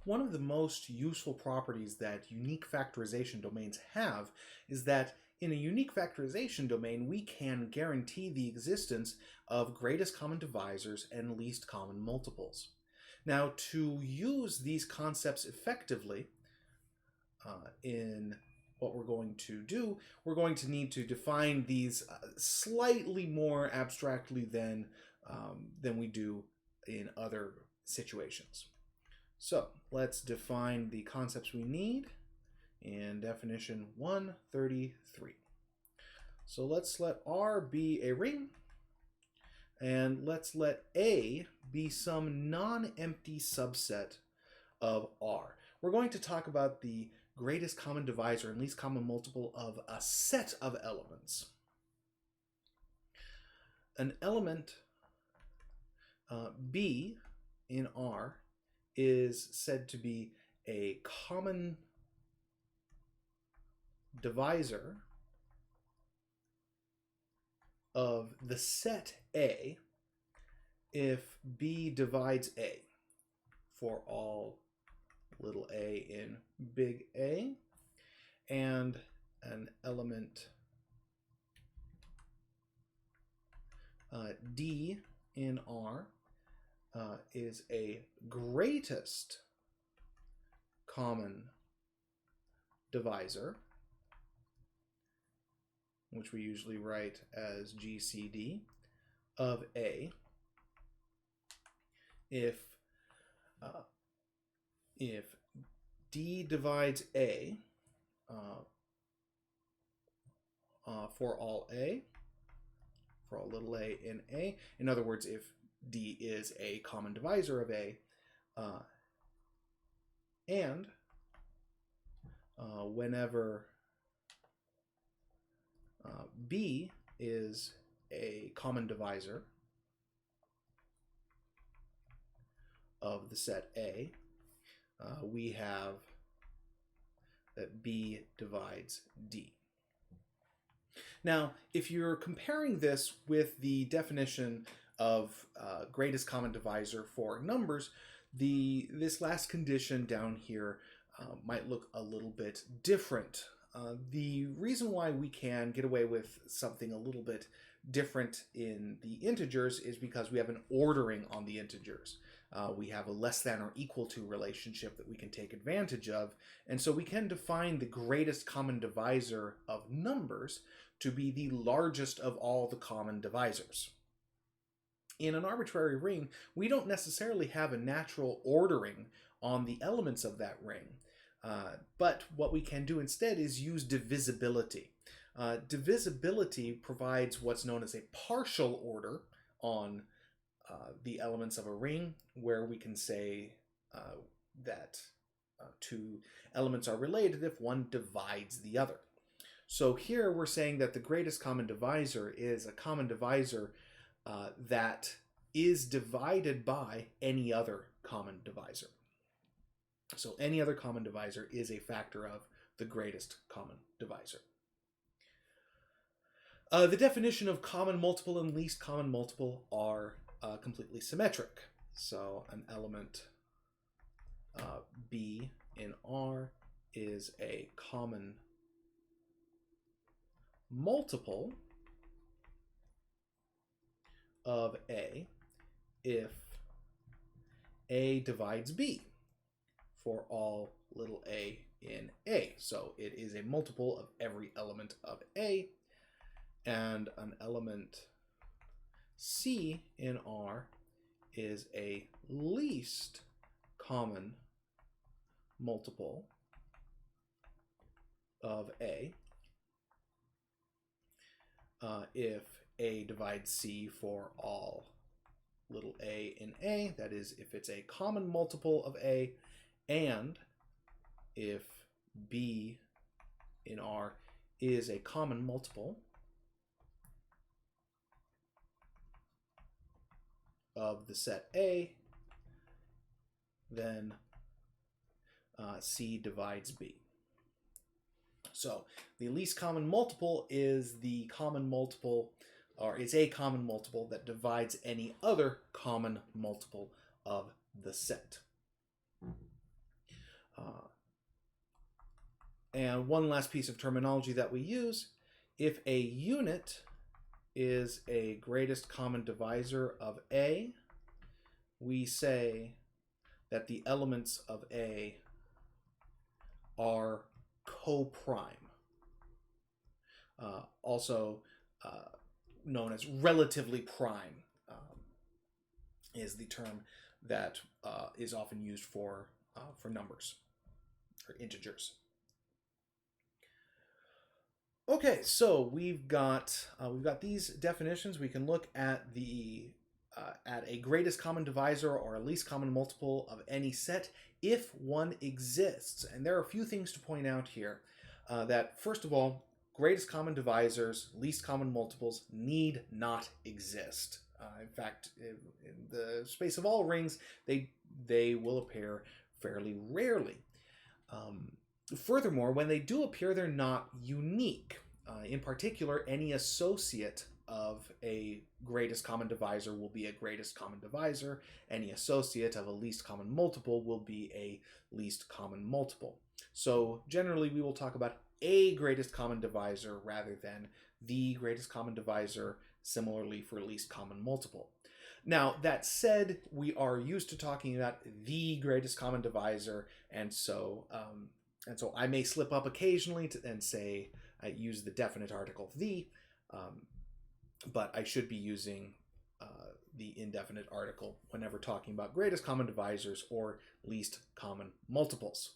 one of the most useful properties that unique factorization domains have is that in a unique factorization domain, we can guarantee the existence of greatest common divisors and least common multiples. Now, to use these concepts effectively in what we're going to do, we're going to need to define these slightly more abstractly than we do in other situations. So let's define the concepts we need in definition 133. So let's let R be a ring, and let's let A be some non-empty subset of R. We're going to talk about the greatest common divisor and least common multiple of a set of elements. An element B in R is said to be a common divisor of the set A if B divides A for all little a in big A, and an element D in R is a greatest common divisor, which we usually write as GCD, of A if D divides A for all A, for all little a in A. In other words, if D is a common divisor of A, and whenever B is a common divisor of the set A, we have that B divides D. Now, if you're comparing this with the definition of greatest common divisor for numbers, this last condition down here might look a little bit different. The reason why we can get away with something a little bit different in the integers is because we have an ordering on the integers. We have a less than or equal to relationship that we can take advantage of, and so we can define the greatest common divisor of numbers to be the largest of all the common divisors. In an arbitrary ring, we don't necessarily have a natural ordering on the elements of that ring, but what we can do instead is use divisibility. Divisibility provides what's known as a partial order on the elements of a ring, where we can say that two elements are related if one divides the other. So here we're saying that the greatest common divisor is a common divisor that is divided by any other common divisor. So any other common divisor is a factor of the greatest common divisor. The definition of common multiple and least common multiple are completely symmetric. So an element B in R is a common multiple of A if A divides B for all little a in A. So it is a multiple of every element of A, and an element C in R is a least common multiple of A if A divides C for all little a in A, that is, if it's a common multiple of A, and if B in R is a common multiple of the set A, then C divides B. So the least common multiple is the common multiple, or is a common multiple that divides any other common multiple of the set. And one last piece of terminology that we use, if a unit is a greatest common divisor of A, we say that the elements of A are co-prime. Also known as relatively prime is the term that is often used for numbers or integers. Okay, so we've got these definitions. We can look at at a greatest common divisor or a least common multiple of any set if one exists. And there are a few things to point out here. That first of all, greatest common divisors, least common multiples need not exist. In fact, in the space of all rings, they will appear fairly rarely. Furthermore, when they do appear, they're not unique. In particular, any associate of a greatest common divisor will be a greatest common divisor. Any associate of a least common multiple will be a least common multiple. So generally, we will talk about a greatest common divisor rather than the greatest common divisor, similarly for least common multiple. Now, that said, we are used to talking about the greatest common divisor, and so I may slip up occasionally and say I use the definite article the, but I should be using the indefinite article whenever talking about greatest common divisors or least common multiples.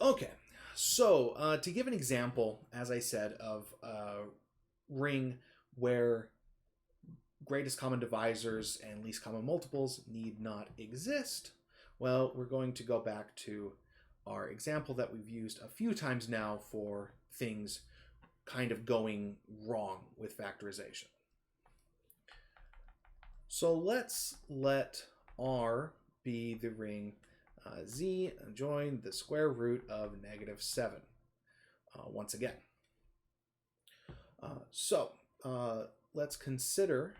Okay, so to give an example, as I said, of a ring where greatest common divisors and least common multiples need not exist, well, we're going to go back to our example that we've used a few times now for things kind of going wrong with factorization. So let's let R be the ring Z join the square root of -7 once again. Let's consider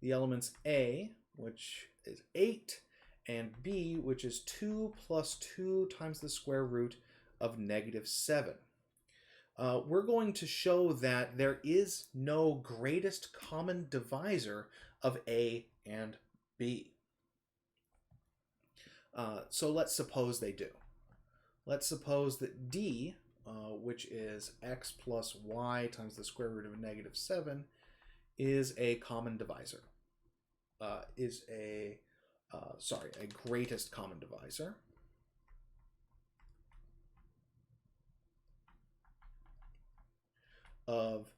the elements A, which is 8, and B, which is 2 plus 2 times the square root of -7. We're going to show that there is no greatest common divisor of A and B. So let's suppose they do. Let's suppose that D, which is x plus y times the square root of -7, is a common divisor. Is a greatest common divisor. Of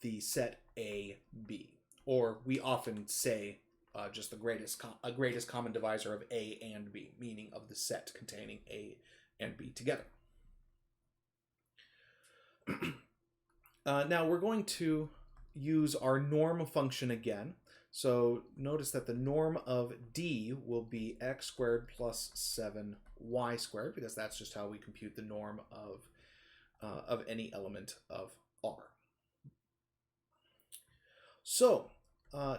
the set A, B. Or we often say just a greatest common divisor of A and B, meaning of the set containing A and B together. Now we're going to use our norm function again. So notice that the norm of D will be x squared plus 7y squared, because that's just how we compute the norm of any element of R. So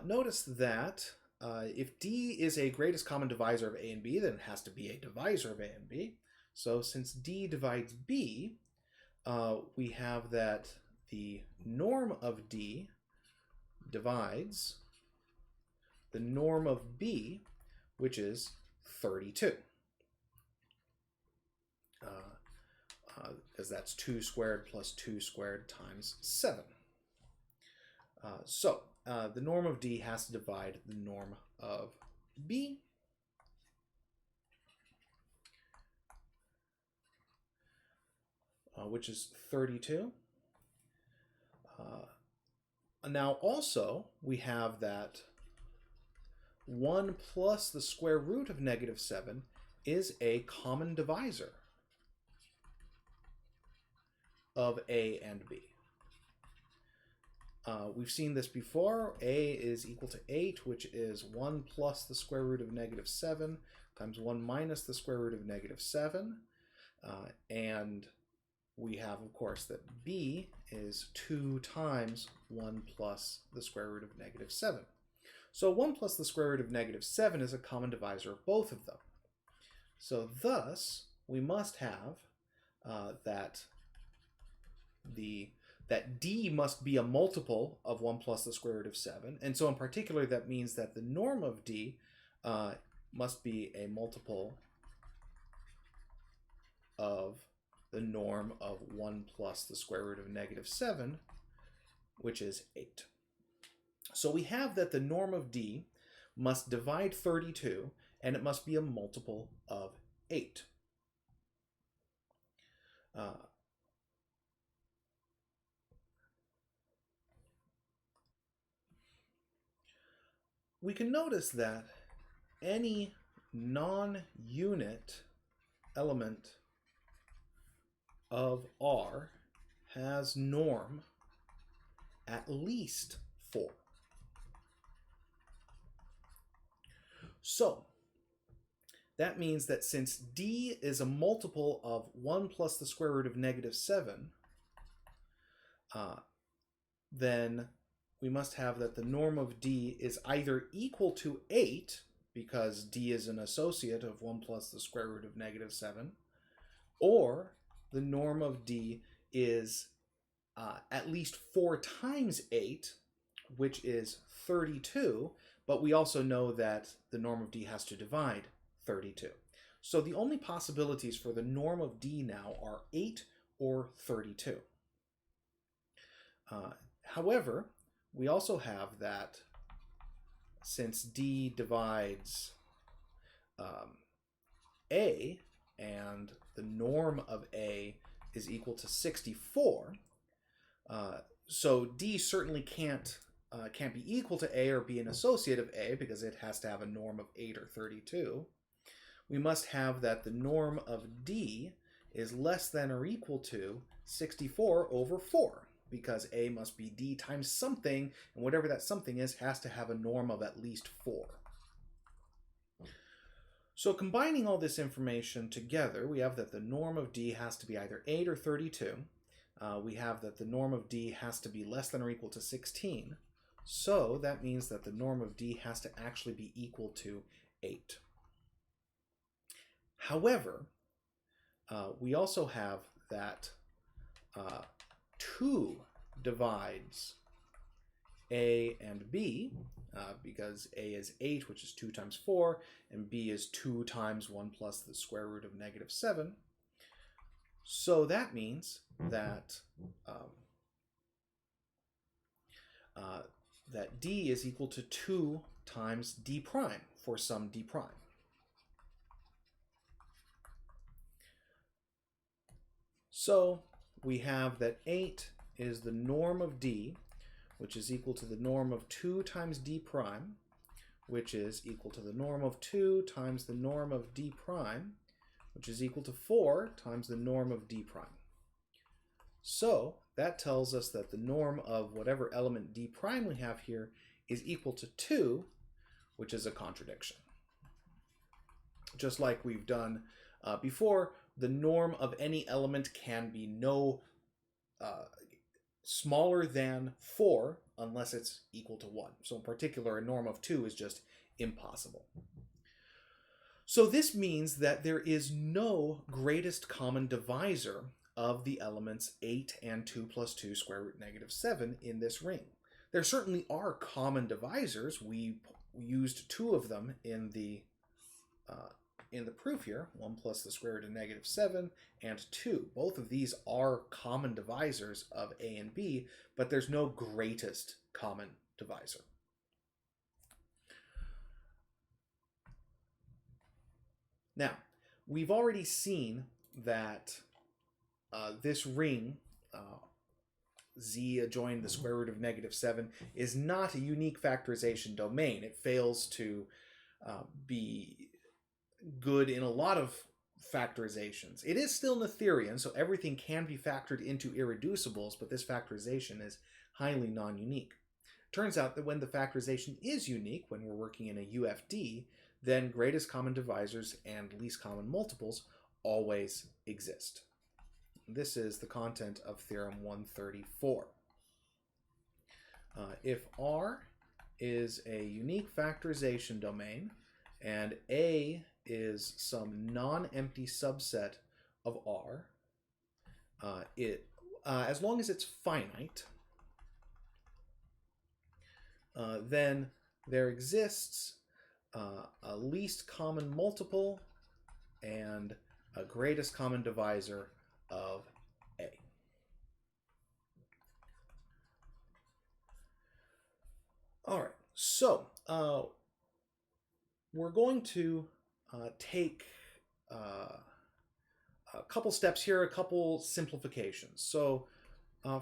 notice that if D is a greatest common divisor of A and B, then it has to be a divisor of A and B. So since D divides B, we have that the norm of D divides the norm of B, which is 32. Because that's 2 squared plus 2 squared times 7. The norm of D has to divide the norm of B. Which is 32. Now also we have that 1 plus the square root of -7 is a common divisor of A and B. We've seen this before. A is equal to 8, which is 1 plus the square root of -7 times 1 minus the square root of -7. And we have, of course, that B is 2 times 1 plus the square root of -7. So 1 plus the square root of -7 is a common divisor of both of them. So thus, we must have that d must be a multiple of 1 plus the square root of 7. And so in particular, that means that the norm of d must be a multiple of the norm of 1 plus the square root of negative 7, which is 8. So we have that the norm of d must divide 32, and it must be a multiple of 8. We can notice that any non-unit element of R has norm at least 4. So that means that since d is a multiple of 1 plus the square root of negative 7, then we must have that the norm of d is either equal to 8, because d is an associate of 1 plus the square root of negative 7, or the norm of d is at least 4 times 8, which is 32, but we also know that the norm of d has to divide 32. So the only possibilities for the norm of d now are 8 or 32. However, we also have that since d divides a, and the norm of a is equal to 64, so d certainly can't be equal to a or be an associate of a, because it has to have a norm of 8 or 32. We must have that the norm of d is less than or equal to 64 over 4, because a must be d times something, and whatever that something is has to have a norm of at least 4. So combining all this information together, we have that the norm of d has to be either 8 or 32. We have that the norm of d has to be less than or equal to 16. So that means that the norm of d has to actually be equal to 8. However, we also have that 2 divides a and b, because a is 8, which is 2 times 4, and b is 2 times 1 plus the square root of negative 7. So that means that that d is equal to 2 times d prime for some d prime. So we have that 8 is the norm of d, which is equal to the norm of 2 times d prime, which is equal to the norm of 2 times the norm of d prime, which is equal to 4 times the norm of d prime. So that tells us that the norm of whatever element d prime we have here is equal to 2, which is a contradiction. Just like we've done before, the norm of any element can be no smaller than 4 unless it's equal to 1. So in particular, a norm of 2 is just impossible. So this means that there is no greatest common divisor of the elements 8 and 2 plus 2 square root negative 7 in this ring. There certainly are common divisors. We used 2 of them in the proof here, 1 plus the square root of negative 7 and 2. Both of these are common divisors of a and b, but there's no greatest common divisor. Now, we've already seen that this ring, z adjoining the square root of negative 7, is not a unique factorization domain. It fails to be good in a lot of factorizations. It is still Noetherian, so everything can be factored into irreducibles, but this factorization is highly non-unique. Turns out that when the factorization is unique, when we're working in a UFD, then greatest common divisors and least common multiples always exist. This is the content of Theorem 134. If R is a unique factorization domain, and A is some non-empty subset of R, as long as it's finite, then there exists a least common multiple and a greatest common divisor of A. All right, so we're going to take a couple steps here, a couple simplifications. So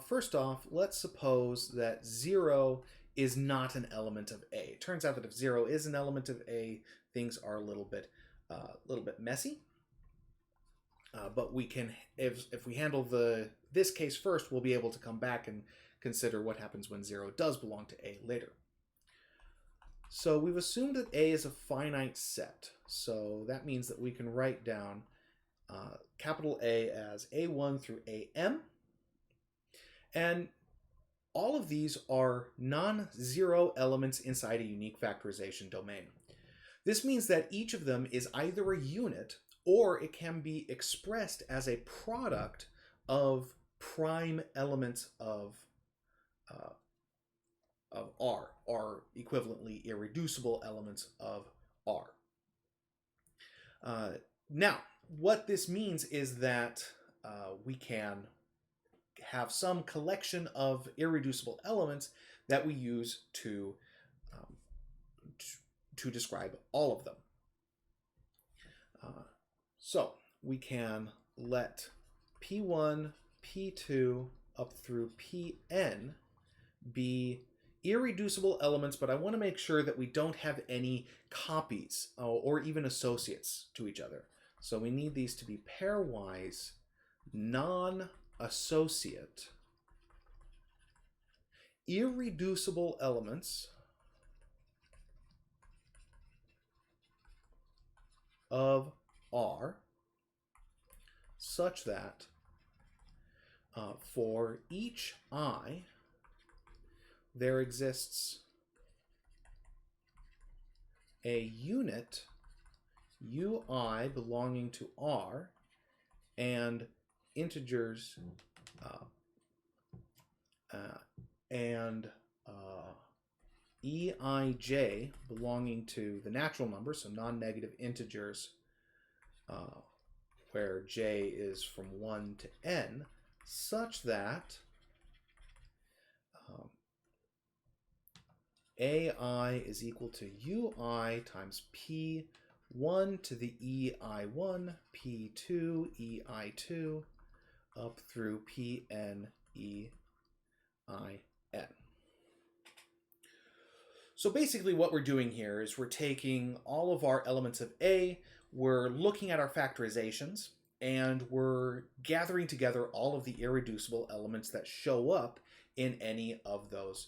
first off, let's suppose that 0 is not an element of A. It turns out that if 0 is an element of A, things are a little bit messy. But we can, if we handle this case first, we'll be able to come back and consider what happens when 0 does belong to A later. So we've assumed that A is a finite set. So that means that we can write down capital A as A1 through AM. And all of these are non-zero elements inside a unique factorization domain. This means that each of them is either a unit or it can be expressed as a product of prime elements of R, or equivalently irreducible elements of R. Now, what this means is that we can have some collection of irreducible elements that we use to describe all of them. So we can let P1, P2, up through Pn be irreducible elements, but I want to make sure that we don't have any copies or even associates to each other. So we need these to be pairwise, non-associate, irreducible elements of R, such that for each I, there exists a unit ui belonging to R and integers and eij belonging to the natural number, so non-negative integers where j is from 1 to n, such that ai is equal to ui times p1 to the ei1, p2, ei2, up through pn, ein. So basically what we're doing here is we're taking all of our elements of A, we're looking at our factorizations, and we're gathering together all of the irreducible elements that show up in any of those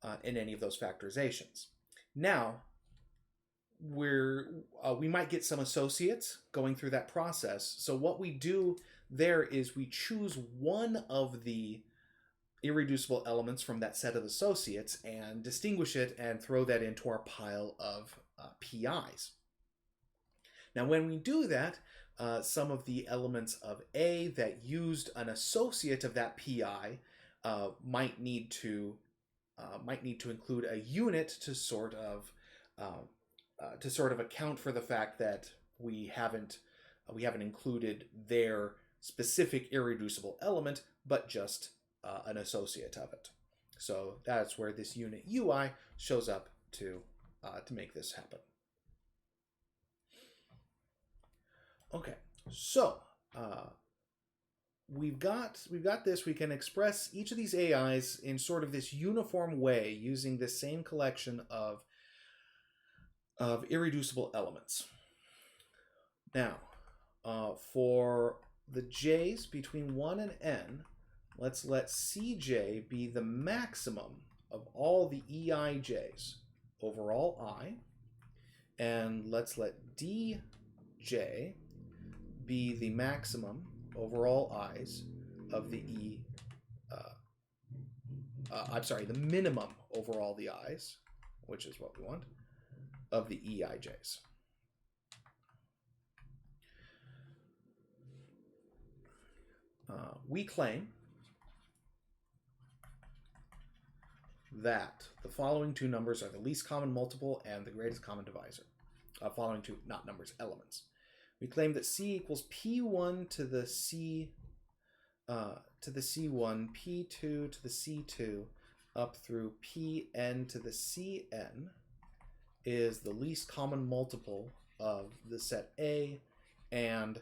factorizations. Now, we might get some associates going through that process. So what we do there is we choose one of the irreducible elements from that set of associates and distinguish it and throw that into our pile of PIs. Now when we do that, some of the elements of A that used an associate of that PI might need to include a unit to sort of account for the fact that we haven't included their specific irreducible element, but just an associate of it. So that's where this unit UI shows up to make this happen. Okay, so we've got this. We can express each of these AIs in sort of this uniform way using this same collection of irreducible elements. Now, for the j's between 1 and n, let's let Cj be the maximum of all the Eij's over all I, and let's let Dj be the maximum over all i's of the the minimum over all the i's, which is what we want, of the Eij's. we claim that the following two numbers are the least common multiple and the greatest common divisor. Following two, not numbers, elements. We claim that C equals P1 to the C to the C1, P2 to the C2, up through Pn to the Cn is the least common multiple of the set A, and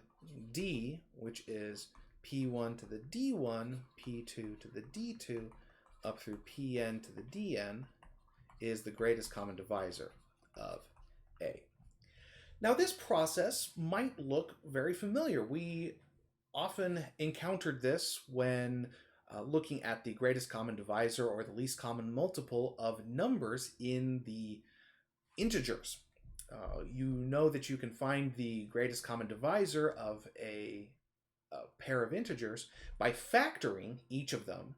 D, which is P1 to the D1, P2 to the D2, up through Pn to the Dn, is the greatest common divisor of A. Now this process might look very familiar. We often encountered this when looking at the greatest common divisor or the least common multiple of numbers in the integers. You know that you can find the greatest common divisor of a pair of integers by factoring each of them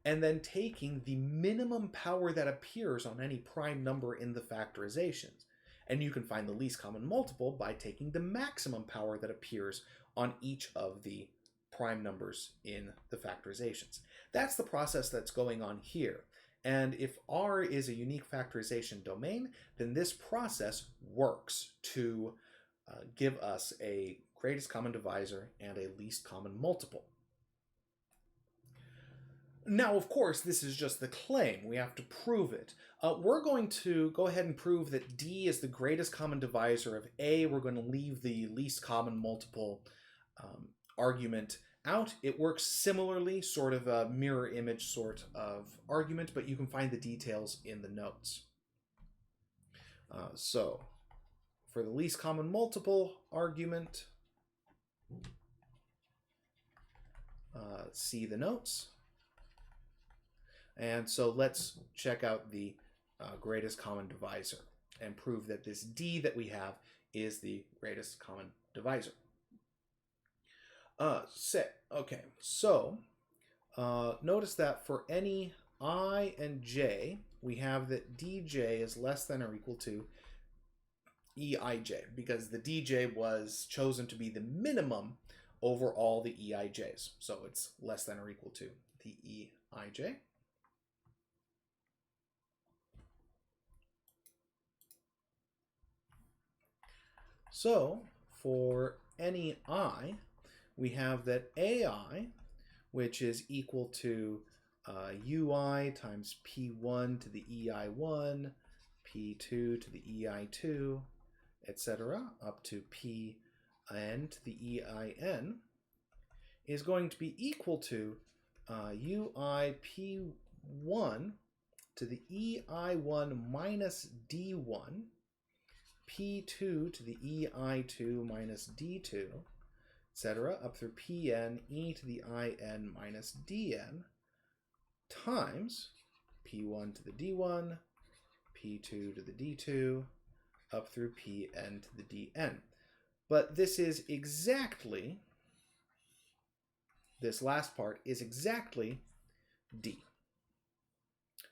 and then taking the minimum power that appears on any prime number in the factorizations. And you can find the least common multiple by taking the maximum power that appears on each of the prime numbers in the factorizations. That's the process that's going on here. And if R is a unique factorization domain, then this process works to give us a greatest common divisor and a least common multiple. Now, of course, this is just the claim. We have to prove it. We're going to go ahead and prove that D is the greatest common divisor of A. We're going to leave the least common multiple argument out. It works similarly, sort of a mirror image sort of argument, but you can find the details in the notes. So, for the least common multiple argument, see the notes. And so let's check out the greatest common divisor and prove that this D that we have is the greatest common divisor. Okay, so notice that for any I and j, we have that dj is less than or equal to eij, because the dj was chosen to be the minimum over all the eij's. So it's less than or equal to the eij. So for any I, we have that AI, which is equal to ui times p1 to the ei1, p2 to the ei2, etc., up to pn to the ein, is going to be equal to ui p1 to the ei1 minus d1, p2 to the ei2 minus d2, etc., up through pn e to the in minus dn, times p1 to the d1, p2 to the d2, up through pn to the dn. But this is exactly, this last part is exactly D.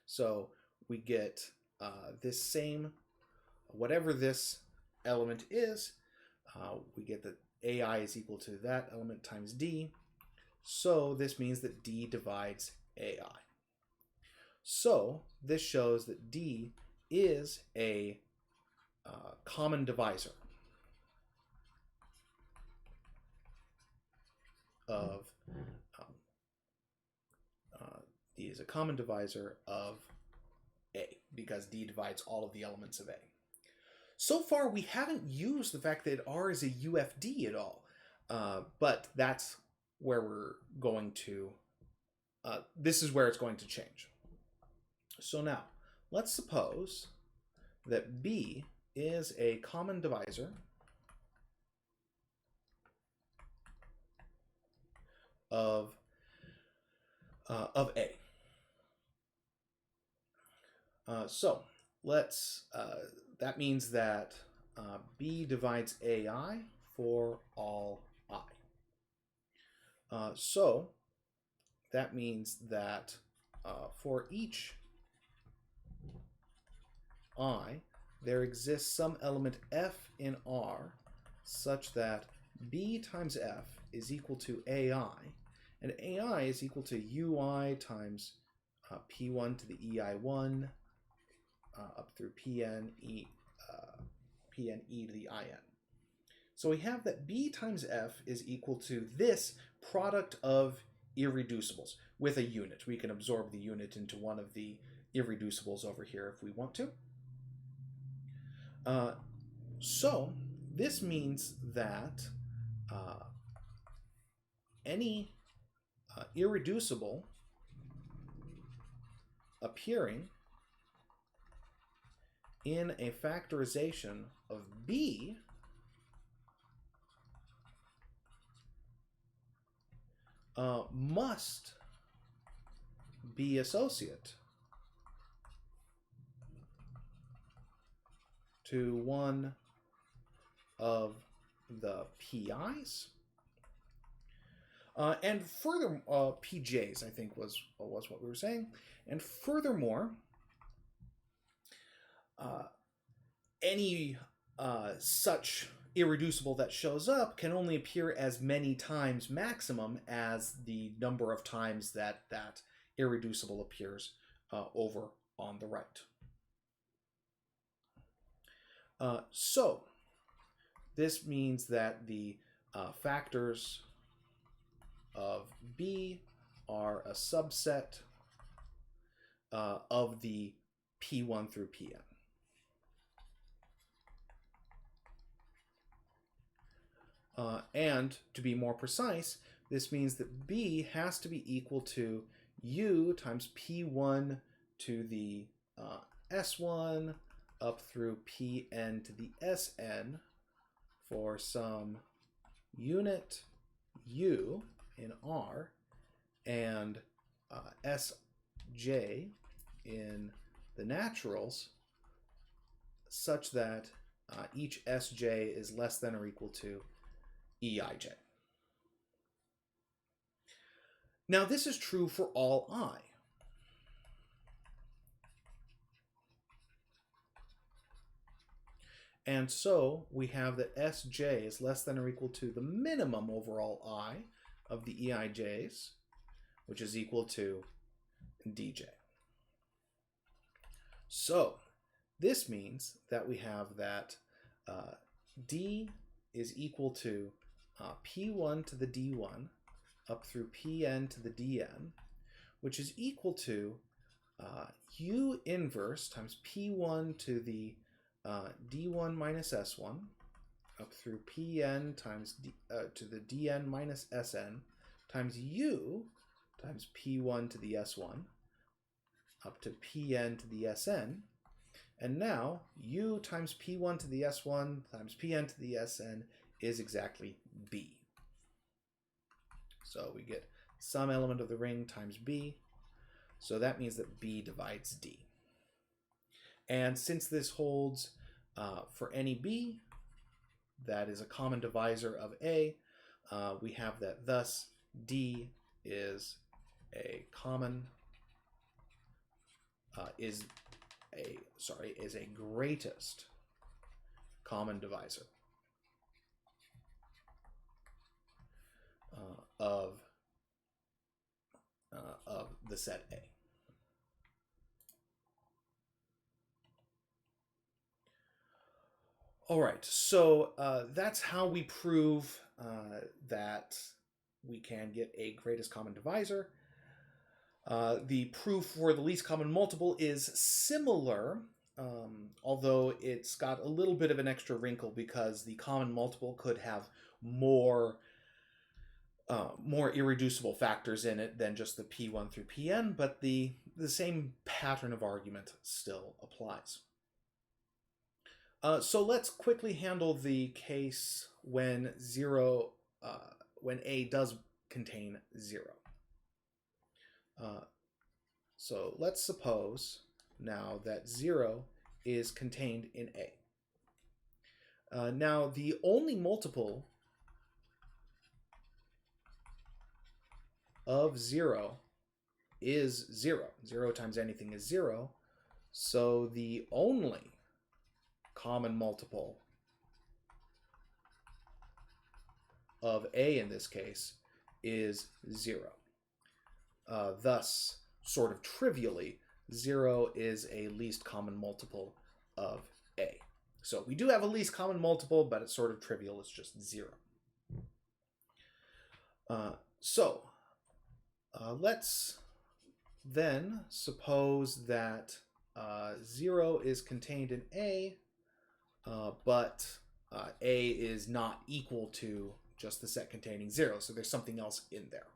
So we get this same, whatever this element is, we get that AI is equal to that element times D. So this means that D divides AI. So this shows that D is a common divisor of D is a common divisor of A, because D divides all of the elements of A. So far, we haven't used the fact that R is a UFD at all, but that's where we're going to, this is where it's going to change. So now, let's suppose that B is a common divisor of A. So let's, that means that B divides AI for all I. So that means that for each I, there exists some element f in R such that B times f is equal to AI, And AI is equal to ui times p1 to the ei1 up through pn e to the in. So we have that b times f is equal to this product of irreducibles with a unit. We can absorb the unit into one of the irreducibles over here if we want to. So this means that any irreducible appearing in a factorization of b must be associate to one of the PIs. And further, PJs, I think was what we were saying. And furthermore, any such irreducible that shows up can only appear as many times maximum as the number of times that that irreducible appears over on the right. So this means that the factors of B are a subset of the P1 through Pn. And to be more precise, this means that B has to be equal to U times P1 to the S1 up through Pn to the Sn for some unit U in R and Sj in the naturals, such that each Sj is less than or equal to Eij. Now this is true for all I. And so we have that Sj is less than or equal to the minimum over all I of the Eij's, which is equal to Dj. So this means that we have that D is equal to P1 to the D1 up through Pn to the Dn, which is equal to U inverse times P1 to the D1 minus S1 up through Pn times to the Dn minus Sn times U times P1 to the S1 up to Pn to the Sn. And now U times P1 to the S1 times Pn to the Sn is exactly B. So we get some element of the ring times B. So that means that B divides D. And since this holds for any B that is a common divisor of A, we have that thus D is a common is a greatest common divisor of the set A. All right, so that's how we prove that we can get a greatest common divisor. The proof for the least common multiple is similar, although it's got a little bit of an extra wrinkle because the common multiple could have more irreducible factors in it than just the P1 through Pn, but the same pattern of argument still applies. So let's quickly handle the case when when A does contain 0. So let's suppose now that 0 is contained in A. Now the only multiple of 0 is 0. 0 times anything is 0. So the only common multiple of A in this case is 0. Thus, sort of trivially, 0 is a least common multiple of A. So we do have a least common multiple, but it's sort of trivial. It's just 0. Let's then suppose that 0 is contained in A, but A is not equal to just the set containing 0. So there's something else in there.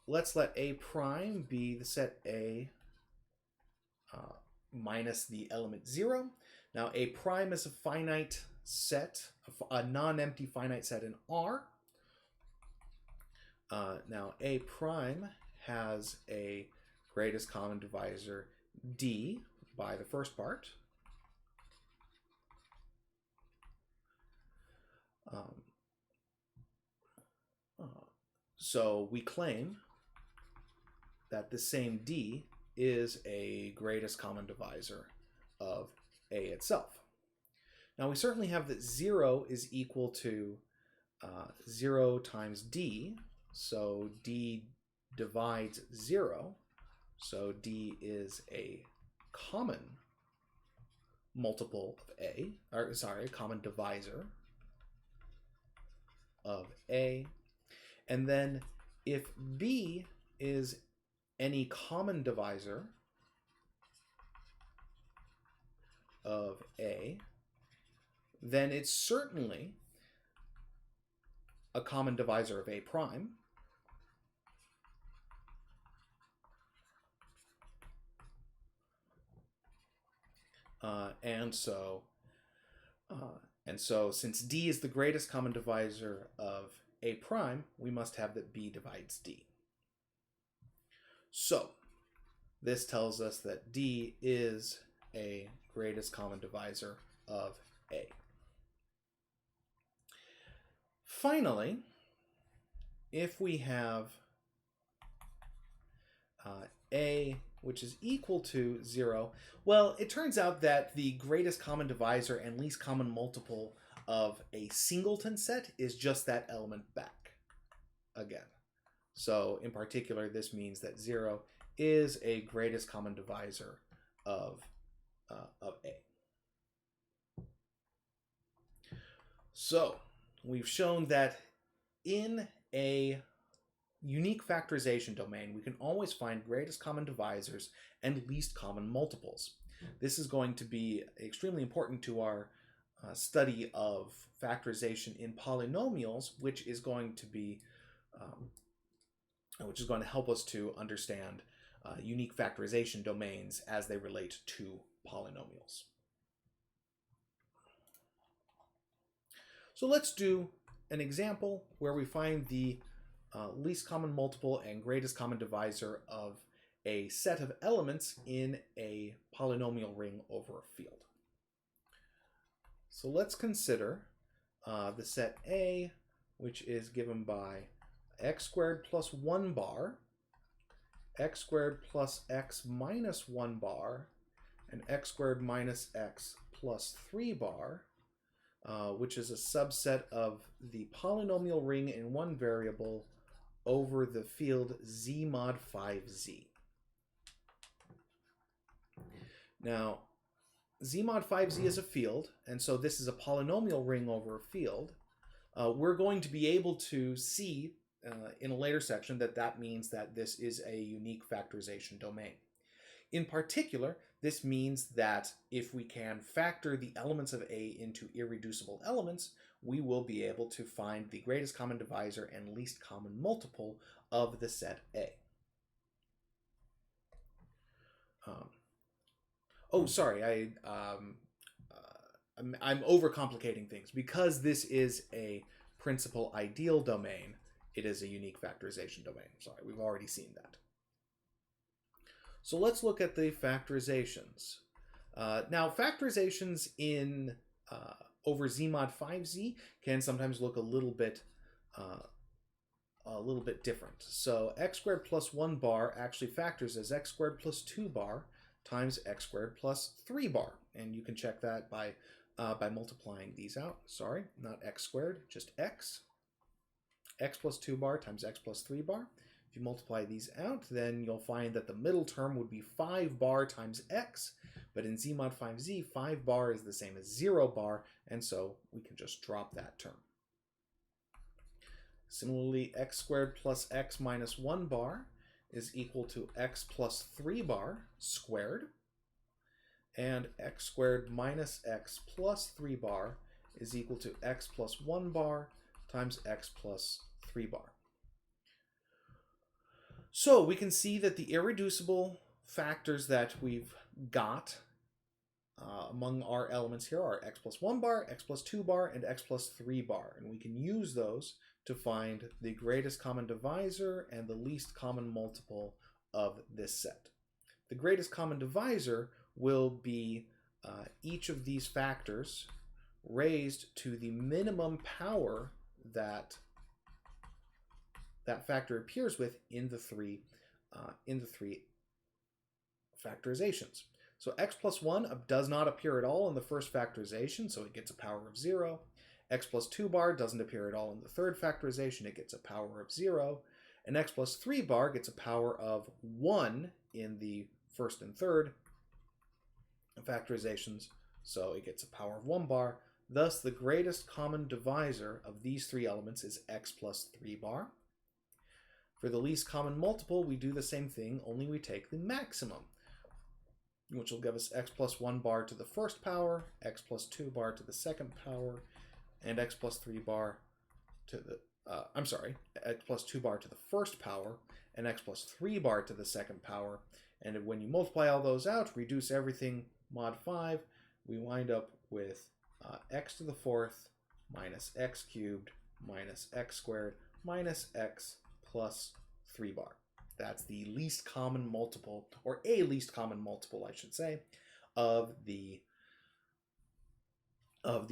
Let's let A prime be the set A minus the element 0. Now A prime is a finite set, a non-empty finite set in R. Now A prime has a greatest common divisor D by the first part. So we claim that the same D is a greatest common divisor of A itself. Now we certainly have that 0 is equal to 0 times D, so D divides 0, so D is a common multiple of A, or sorry, a common divisor of A. And then if B is any common divisor of A, then it's certainly a common divisor of A prime. And so since D is the greatest common divisor of A prime, we must have that B divides D. So this tells us that D is a greatest common divisor of A. Finally, if we have A which is equal to 0, well, it turns out that the greatest common divisor and least common multiple of a singleton set is just that element back again. So in particular, this means that 0 is a greatest common divisor of A. So we've shown that in a unique factorization domain, we can always find greatest common divisors and least common multiples. This is going to be extremely important to our study of factorization in polynomials, which is going to help us to understand unique factorization domains as they relate to polynomials. So let's do an example where we find the least common multiple and greatest common divisor of a set of elements in a polynomial ring over a field. So let's consider the set A, which is given by x squared plus 1 bar, x squared plus x minus 1 bar, and x squared minus x plus 3 bar, which is a subset of the polynomial ring in one variable over the field Z mod 5Z. Now, Z mod 5Z is a field, and so this is a polynomial ring over a field. We're going to be able to see in a later section that that means that this is a unique factorization domain. In particular, this means that if we can factor the elements of A into irreducible elements, we will be able to find the greatest common divisor and least common multiple of the set A. I'm overcomplicating things. Because this is a principal ideal domain, it is a unique factorization domain. Sorry, we've already seen that. So let's look at the factorizations. Now, factorizations in over Z mod 5Z can sometimes look a little bit different. So x squared plus 1 bar actually factors as x squared plus 2 bar times x squared plus 3 bar, and you can check that by multiplying these out. Sorry, not x squared, just x. x plus 2 bar times x plus 3 bar. If you multiply these out, then you'll find that the middle term would be 5 bar times x, but in z mod 5z, 5 bar is the same as 0 bar, and so we can just drop that term. Similarly, x squared plus x minus 1 bar is equal to x plus 3 bar squared, and x squared minus x plus 3 bar is equal to x plus 1 bar times x plus 3 bar. So we can see that the irreducible factors that we've got among our elements here are x plus 1 bar, x plus 2 bar, and x plus 3 bar. And we can use those to find the greatest common divisor and the least common multiple of this set. The greatest common divisor will be each of these factors raised to the minimum power that that factor appears with in the three factorizations. So x plus 1 does not appear at all in the first factorization, so it gets a power of 0. X plus 2 bar doesn't appear at all in the third factorization, it gets a power of 0. And x plus 3 bar gets a power of 1 in the first and third factorizations, so it gets a power of 1 bar. Thus, the greatest common divisor of these three elements is x plus 3 bar. For the least common multiple, we do the same thing, only we take the maximum, which will give us x plus 1 bar to the first power, x plus 2 bar to the second power, and x plus 3 bar to the, x plus 2 bar to the first power, and x plus 3 bar to the second power. And when you multiply all those out, reduce everything mod 5, we wind up with x to the fourth minus x cubed minus x squared minus x plus 3 bar. That's the least common multiple, or a least common multiple, I should say, of the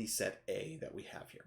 set A that we have here.